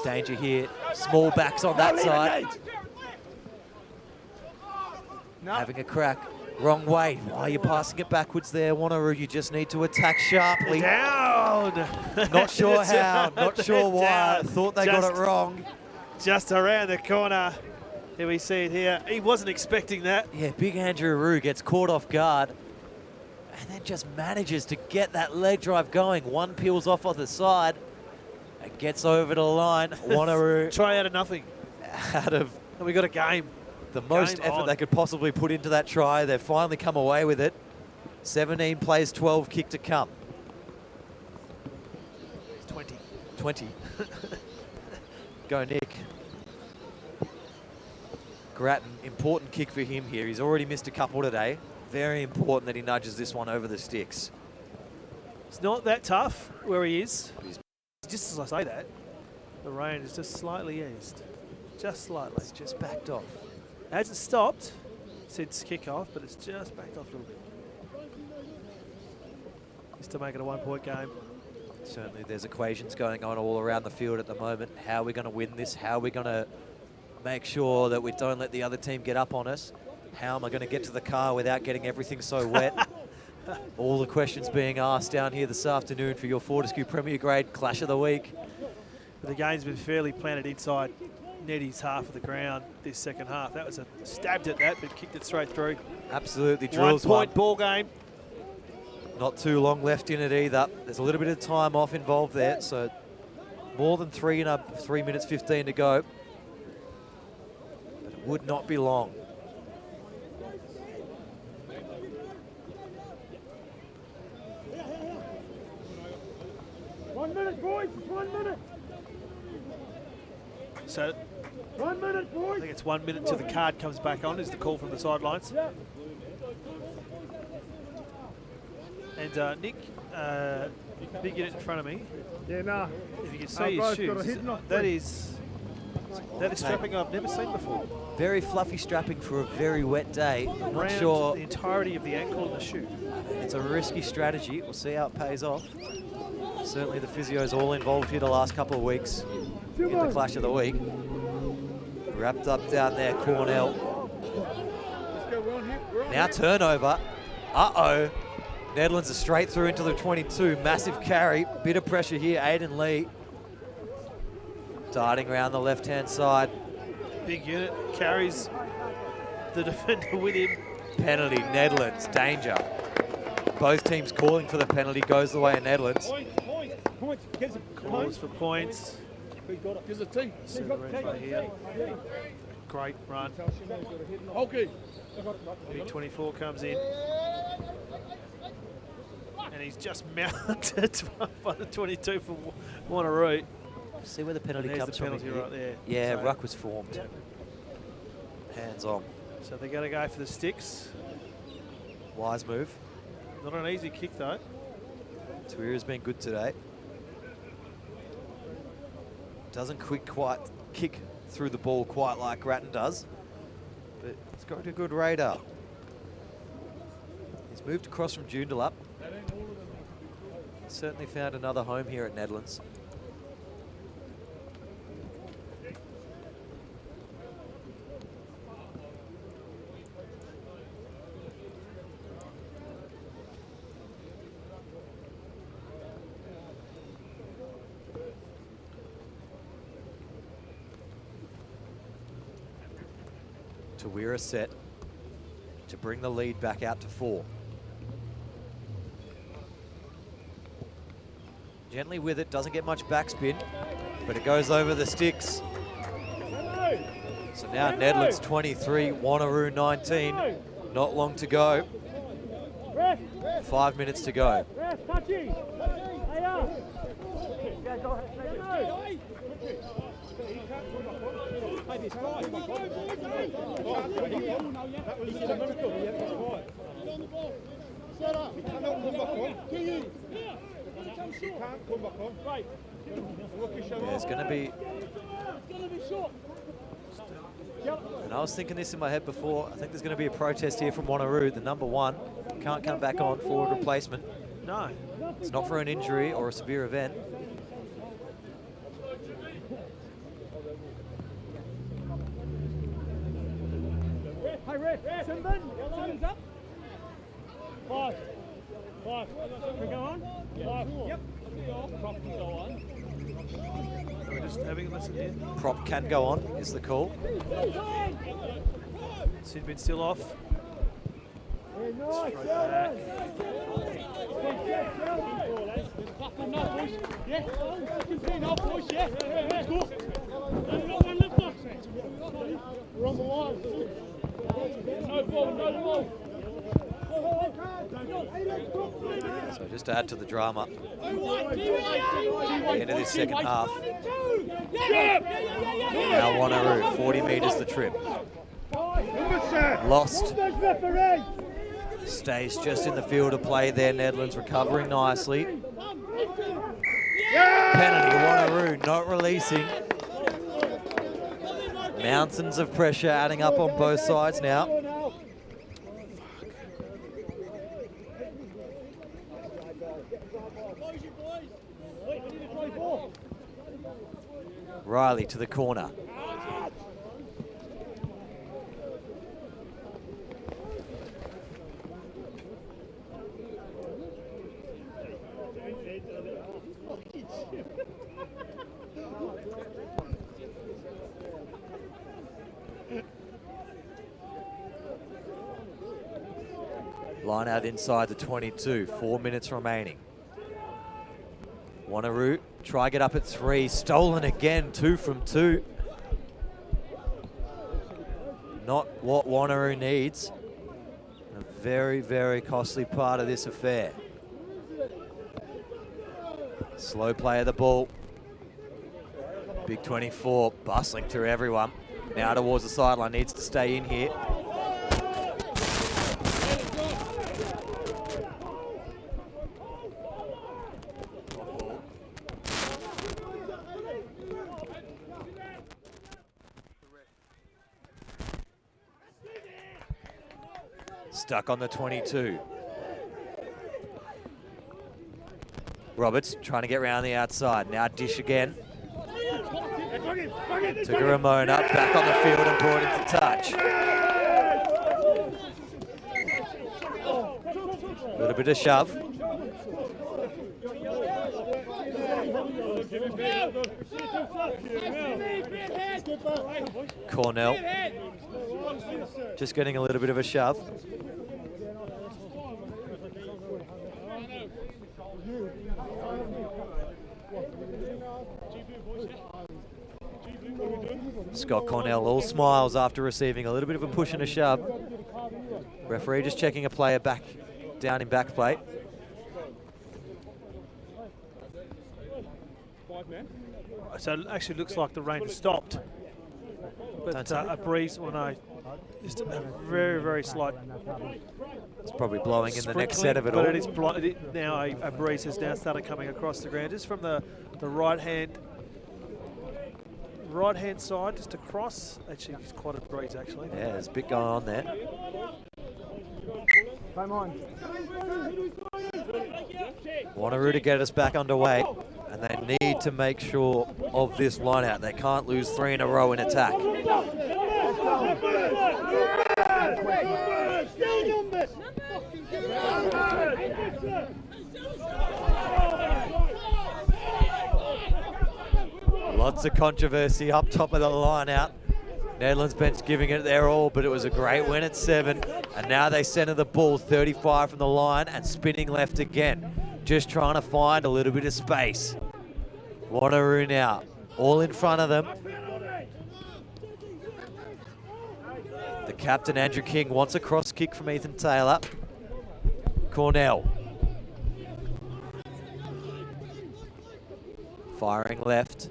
[SPEAKER 1] Danger here. Small backs on that side. Having a crack. Wrong way. Why are you passing it backwards there, Wanneroo? You just need to attack sharply.
[SPEAKER 2] Down!
[SPEAKER 1] Not sure how. Not sure why. I thought they got it wrong.
[SPEAKER 2] Just around the corner. Here we see it here. He wasn't expecting that.
[SPEAKER 1] Yeah, big Andrew Rue gets caught off guard and then just manages to get that leg drive going. One peels off the side and gets over the line. Wanneroo
[SPEAKER 2] try out of nothing.
[SPEAKER 1] Out of...
[SPEAKER 2] And we got a game.
[SPEAKER 1] The most effort they could possibly put into that try. They've finally come away with it. 17 plays, 12 kick to come.
[SPEAKER 2] 20.
[SPEAKER 1] 20. Go, Nick. Grattan, important kick for him here. He's already missed a couple today. Very important that he nudges this one over the sticks.
[SPEAKER 2] It's not that tough where he is. Just as I say that, the rain is just slightly eased. Just slightly.
[SPEAKER 1] It's just backed off.
[SPEAKER 2] It hasn't stopped since kickoff, but it's just backed off a little bit. Just to make it a 1-point game.
[SPEAKER 1] Certainly there's equations going on all around the field at the moment. How are we going to win this? How are we going to make sure that we don't let the other team get up on us? How am I going to get to the car without getting everything so wet? All the questions being asked down here this afternoon for your Fortescue Premier Grade Clash of the Week.
[SPEAKER 2] But the game's been fairly planted inside Neddy's half of the ground this second half. That was a stabbed at that, but kicked it straight through.
[SPEAKER 1] Absolutely drills
[SPEAKER 2] 1-point ball game.
[SPEAKER 1] Not too long left in it either. There's a little bit of time off involved there, so more than 3 minutes 15 to go. But it would not be long.
[SPEAKER 4] One minute, boys. 1 minute.
[SPEAKER 2] So
[SPEAKER 4] 1 minute, boys.
[SPEAKER 2] I think it's 1 minute till the card comes back on, is the call from the sidelines.
[SPEAKER 4] Yeah.
[SPEAKER 2] And Nick, big unit in front of me.
[SPEAKER 4] Yeah, nah.
[SPEAKER 2] If you can see his shoes, that is strapping I've never seen before.
[SPEAKER 1] Very fluffy strapping for a very wet day. I'm not sure.
[SPEAKER 2] The entirety of the ankle and the shoe.
[SPEAKER 1] It's a risky strategy. We'll see how it pays off. Certainly the physio's all involved here the last couple of weeks in the Clash of the Week. Wrapped up down there, Cornell. Now turnover. Uh-oh. Netherlands are straight through into the 22. Massive carry. Bit of pressure here. Aiden Lee darting around the left-hand side.
[SPEAKER 2] Big unit carries the defender with him.
[SPEAKER 1] Penalty, Netherlands, danger. Both teams calling for the penalty, goes the way of Netherlands.
[SPEAKER 2] Calls for points.
[SPEAKER 4] Here's a tee.
[SPEAKER 2] Here. Great run.
[SPEAKER 4] Okay.
[SPEAKER 2] Big 24 comes in. And he's just mounted by the 22 for Wanneroo.
[SPEAKER 1] See where the penalty comes from.
[SPEAKER 2] Penalty right there.
[SPEAKER 1] Yeah,
[SPEAKER 2] so,
[SPEAKER 1] ruck was formed.
[SPEAKER 2] Yeah.
[SPEAKER 1] Hands on.
[SPEAKER 2] So they're going to go for the sticks.
[SPEAKER 1] Wise move.
[SPEAKER 2] Not an easy kick though.
[SPEAKER 1] Tuira's been good today. Doesn't quite kick through the ball quite like Grattan does, but he's got a good radar. He's moved across from Joondalup. Certainly found another home here at Netherlands. Tuira set to bring the lead back out to 4. Gently with it, doesn't get much backspin, but it goes over the sticks. So now Netherlands 23, Wanneroo 19. Not long to go. 5 minutes to go. There's going to be... And I was thinking this in my head before. I think there's going to be a protest here from Wanneroo, the number 1. Can't come back on, forward replacement.
[SPEAKER 2] No.
[SPEAKER 1] It's not for an injury or a severe event.
[SPEAKER 5] Hey, ref, Simon's up. 5. Can we go on? 5. Yep. Prop can go on.
[SPEAKER 2] We're just having a listen here.
[SPEAKER 1] Prop can go on, is the call.
[SPEAKER 2] Sinbin still off.
[SPEAKER 4] We're on the line.
[SPEAKER 5] No ball, no ball.
[SPEAKER 1] So just to add to the drama, end of this second half. Now Wanneroo, 40 metres the trip. Lost. Stays just in the field of play there. Netherlands recovering nicely. Penalty, Wanneroo not releasing. Mountains of pressure adding up on both sides now. Riley to the corner. Line out inside the 22, 4 minutes remaining. Wanneroo, try get up at 3, stolen again, 2 from 2. Not what Wanneroo needs. A very, very costly part of this affair. Slow play of the ball. Big 24, bustling through everyone. Now towards the sideline, needs to stay in here. Stuck on the 22. Roberts trying to get round the outside. Now dish again. Took a Ramona, back on the field and brought into touch. A little bit of shove. Cornell. Just getting a little bit of a shove. Scott Cornell all smiles after receiving a little bit of a push and a shove. Referee just checking a player back down in back plate.
[SPEAKER 2] So it actually looks like the rain has stopped. But a breeze when just a very, very slight.
[SPEAKER 1] It's probably blowing in the next set of it all.
[SPEAKER 2] But it is now a breeze has now started coming across the ground just from the right hand side, just across. Actually, it's quite a breeze actually.
[SPEAKER 1] Yeah, there's a bit going on there.
[SPEAKER 5] Come on.
[SPEAKER 1] Wanneroo to get us back underway, and they need to make sure of this line out. They can't lose 3 in a row in attack. Lots of controversy up top of the line out. Netherlands bench giving it their all, but it was a great win at 7. And now they center the ball 35 from the line and spinning left again. Just trying to find a little bit of space. Wanneroo now, all in front of them. The captain, Andrew King, wants a cross kick from Ethan Taylor. Cornell Firing left.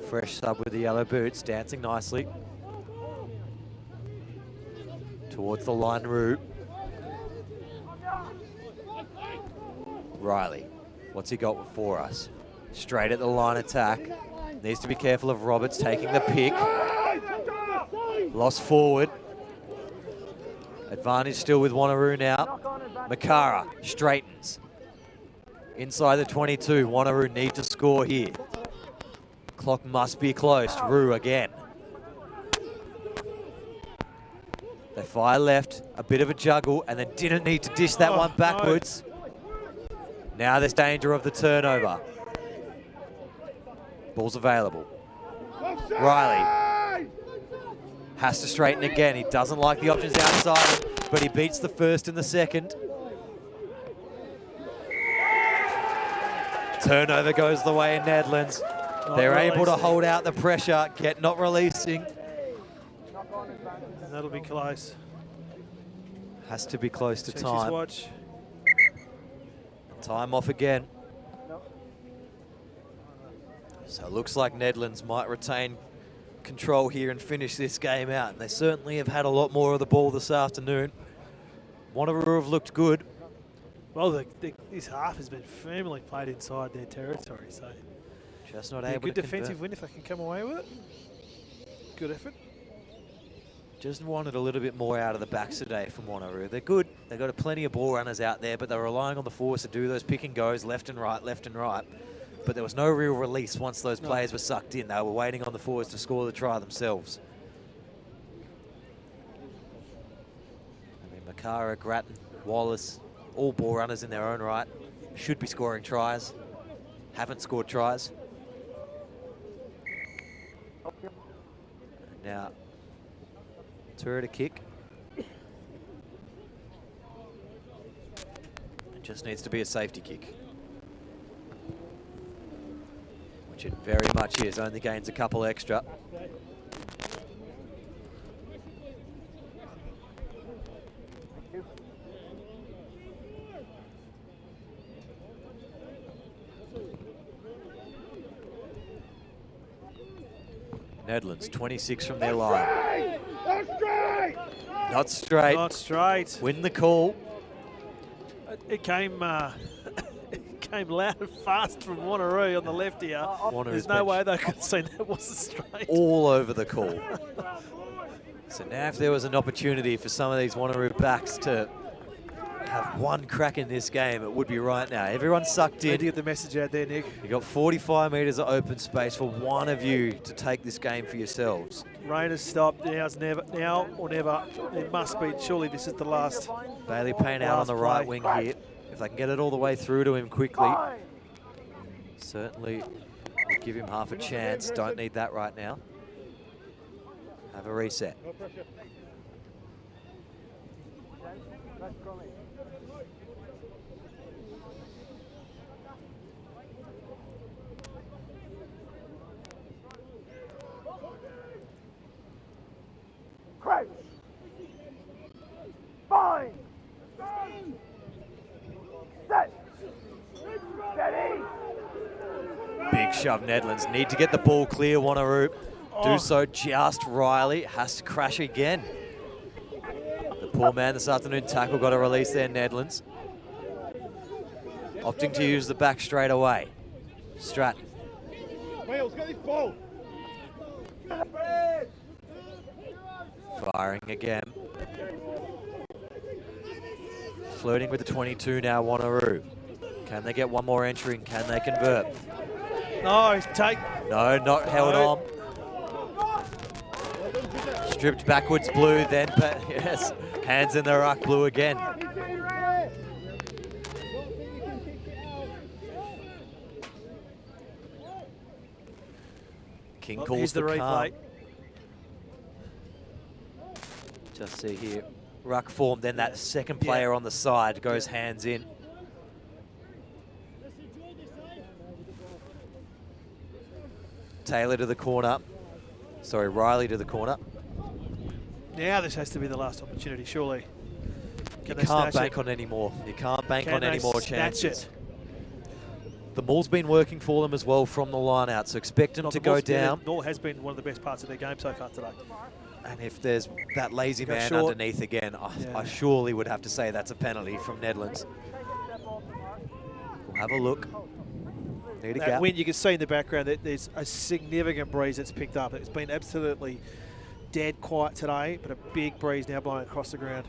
[SPEAKER 1] Fresh sub with the yellow boots, dancing nicely. Towards the line route. Riley, what's he got for us? Straight at the line attack. Needs to be careful of Roberts taking the pick. Lost forward. Advantage still with Wanneroo now. Makara straightens. Inside the 22, Wanneroo need to score here. Clock must be closed. Roo again. They fire left, a bit of a juggle, and then didn't need to dish that one backwards. No. Now there's danger of the turnover. Ball's available. Riley has to straighten again. He doesn't like the options outside, but he beats the first and the second. Turnover goes the way of Nedlands. They're able to hold out the pressure, not releasing.
[SPEAKER 2] And that'll be close.
[SPEAKER 1] Has to be close to
[SPEAKER 2] Check
[SPEAKER 1] time.
[SPEAKER 2] his watch.
[SPEAKER 1] Time off again. So it looks like Nedlands might retain control here and finish this game out. And they certainly have had a lot more of the ball this afternoon. Wanneroo have looked good.
[SPEAKER 2] Well, this half has been firmly played inside their territory, so
[SPEAKER 1] just not able to
[SPEAKER 2] good defensive win if they can come away with it. Good effort.
[SPEAKER 1] Just wanted a little bit more out of the backs today from Wanneroo. They're good. They've got plenty of ball runners out there, but they're relying on the forwards to do those pick and goes left and right, left and right. But there was no real release once those players were sucked in. They were waiting on the forwards to score the try themselves. I mean, Makara, Grattan, Wallace, all ball runners in their own right. Should be scoring tries. Haven't scored tries. Now, Tura to kick. It just needs to be a safety kick. Which it very much is. Only gains a couple extra. Nedlands, 26 from their line. Not straight.
[SPEAKER 2] Not straight.
[SPEAKER 1] Win the call.
[SPEAKER 2] It came it came loud and fast from Wanneroo on the left here. There's no way they could have seen that wasn't straight.
[SPEAKER 1] All over the call. So now if there was an opportunity for some of these Wanneroo backs to have one crack in this game, it would be right now. Everyone's sucked in.
[SPEAKER 2] Need to get the message out there, Nick.
[SPEAKER 1] You've got 45 metres of open space for one of you to take this game for yourselves.
[SPEAKER 2] Rain has stopped. Now or never. It must be. Surely this is the last.
[SPEAKER 1] Bailey Payne out on the right wing here. If they can get it all the way through to him quickly, certainly give him half a chance. Don't need that right now. Have a reset.
[SPEAKER 5] Crouch. Fine. Set. Steady.
[SPEAKER 1] Big shove, Nedlands. Need to get the ball clear, Wanneroo. Do so just Riley. Has to crash again. The poor man this afternoon tackle got a release there, Nedlands. Opting to use the back straight away. Stratton.
[SPEAKER 4] Wales, get this ball.
[SPEAKER 1] Firing again. Flirting with the 22 now, Wanneroo. Can they get one more entry? Can they convert?
[SPEAKER 2] No, take.
[SPEAKER 1] No, not held on. Stripped backwards, Blue, then, yes, hands in the ruck, Blue again. King calls the replay. Just see here, ruck form, then that second player on the side goes hands in. Taylor to the corner. Sorry, Riley to the corner.
[SPEAKER 2] Now this has to be the last opportunity, surely.
[SPEAKER 1] You can't bank on any more. You can't bank on any more chances. The maul's been working for them as well from the line out, so expect them to go down.
[SPEAKER 2] Maul has been one of the best parts of their game so far today.
[SPEAKER 1] And if there's that lazy man underneath again, I surely would have to say that's a penalty from Nedlands. We'll have a look. Need a gap.
[SPEAKER 2] Wind, you can see in the background that there's a significant breeze that's picked up. It's been absolutely dead quiet today, but a big breeze now blowing across the ground.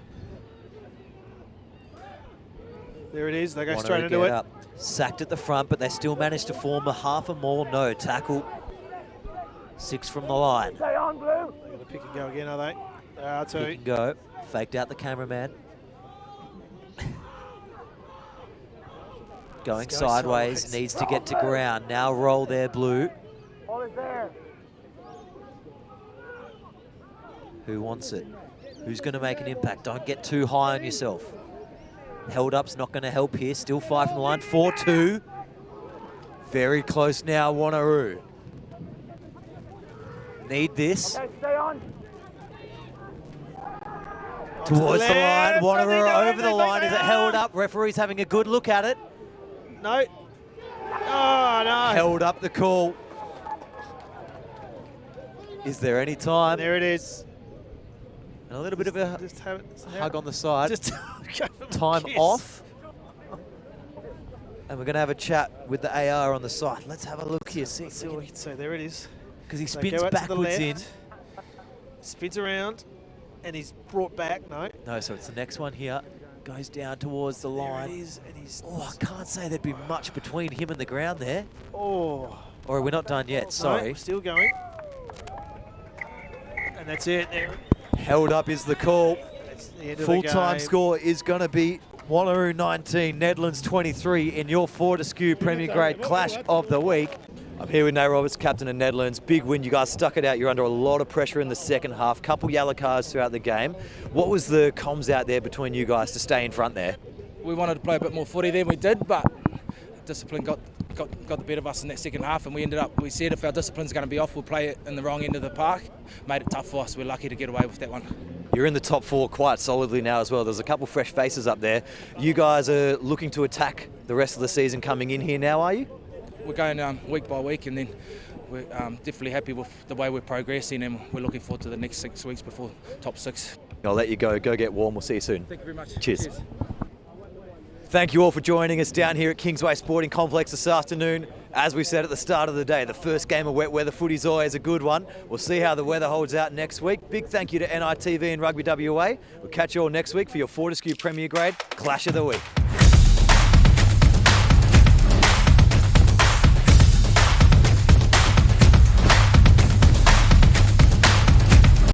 [SPEAKER 2] There it is. They go straight into it.
[SPEAKER 1] Sacked at the front, but they still managed to form a half a maul. No tackle. 6 from the line.
[SPEAKER 2] They're going to pick and go again, are they?
[SPEAKER 1] Pick and go. Faked out the cameraman. Going sideways, needs to get to ground. Now roll there, blue. Who wants it? Who's going to make an impact? Don't get too high on yourself. Held up's not going to help here. Still 5 from the line. 4-2. Very close now, Wanneroo. Need this.
[SPEAKER 5] Okay, stay on.
[SPEAKER 1] Towards the line. Wanneroo over the line. Is it held up? Referee's having a good look at it.
[SPEAKER 2] No. Oh, no.
[SPEAKER 1] Held up the call. Is there any time?
[SPEAKER 2] There it is.
[SPEAKER 1] And a little bit of a hug on the side.
[SPEAKER 2] Just
[SPEAKER 1] time off. And we're going to have a chat with the AR on the side. Let's have a look here. See
[SPEAKER 2] what we can see. There it is.
[SPEAKER 1] Because he spins backwards in.
[SPEAKER 2] Spins around, and he's brought back. No,
[SPEAKER 1] so it's the next one here. Goes down towards the line.
[SPEAKER 2] There it is, and he's...
[SPEAKER 1] Oh, I can't say there'd be much between him and the ground there.
[SPEAKER 2] Oh.
[SPEAKER 1] Or we're not done yet, sorry.
[SPEAKER 2] No, still going. And that's it.
[SPEAKER 1] Held up is the call. Full-time
[SPEAKER 2] game.
[SPEAKER 1] score is going to be Wanneroo 19, Nedlands 23 in your Fortescue Premier Grade Clash of the Week. I'm here with Nate Roberts, captain of Nedlands. Big win, you guys stuck it out. You're under a lot of pressure in the second half. Couple yellow cards throughout the game. What was the comms out there between you guys to stay in front there?
[SPEAKER 6] We wanted to play a bit more footy than we did, but discipline got the better of us in that second half, and we said if our discipline's going to be off, we'll play it in the wrong end of the park. Made it tough for us. We're lucky to get away with that one.
[SPEAKER 1] You're in the top 4 quite solidly now as well. There's a couple fresh faces up there. You guys are looking to attack the rest of the season coming in here now, are you?
[SPEAKER 6] We're going week by week, and then we're definitely happy with the way we're progressing, and we're looking forward to the next 6 weeks before top 6.
[SPEAKER 1] I'll let you go. Go get warm. We'll see you soon.
[SPEAKER 6] Thank you very much.
[SPEAKER 1] Cheers. Thank you all for joining us down here at Kingsway Sporting Complex this afternoon. As we said at the start of the day, the first game of wet weather footy is always a good one. We'll see how the weather holds out next week. Big thank you to NITV and Rugby WA. We'll catch you all next week for your Fortescue Premier Grade Clash of the Week.